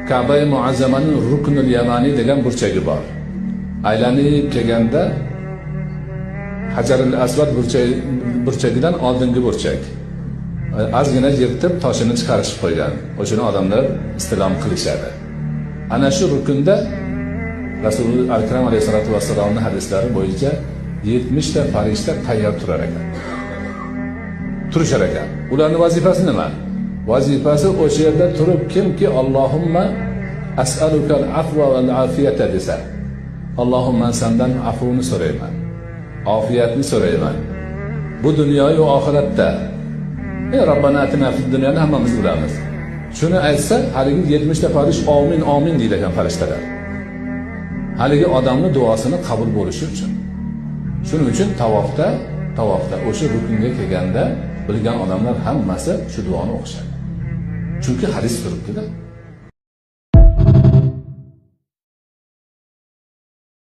Ka'ba-i Muazzamaning Ruknul Yamani degan burchagi bor. Aylanib kelganda Hajarul Aswad burchagidan oldingi burchak. Ozgina yirtib toshini chiqarishib qo'ygan. O'shani odamlar istilom qilishadi. Ana shu rukunda Rasululloh akram alayhisolatu vassalomning hadislari bo'yicha 70 ta farishta tayyor turar ekan. Turishar ekan. Ularning vazifasi nima? Vazifasi o'sha yerda turib kimki Allohumma as'alukal afwa wal afiyata desa, Allohumma sendan afvni so'rayman, ofiyatni so'rayman. Bu dunyo va oxiratda. Robbana atina fid dunyoni hammamiz bilamiz. Shuni aytsa, haligi 70 ta farish amin amin deydi ekan farishtalar. Haligi odamning duosini qabul bo'lishi uchun. Shuning uchun tavofda o'sha rukunga kelganda bilgan odamlar hammasi shu duoni o'qishadi. Chunki hadis turibdi-da.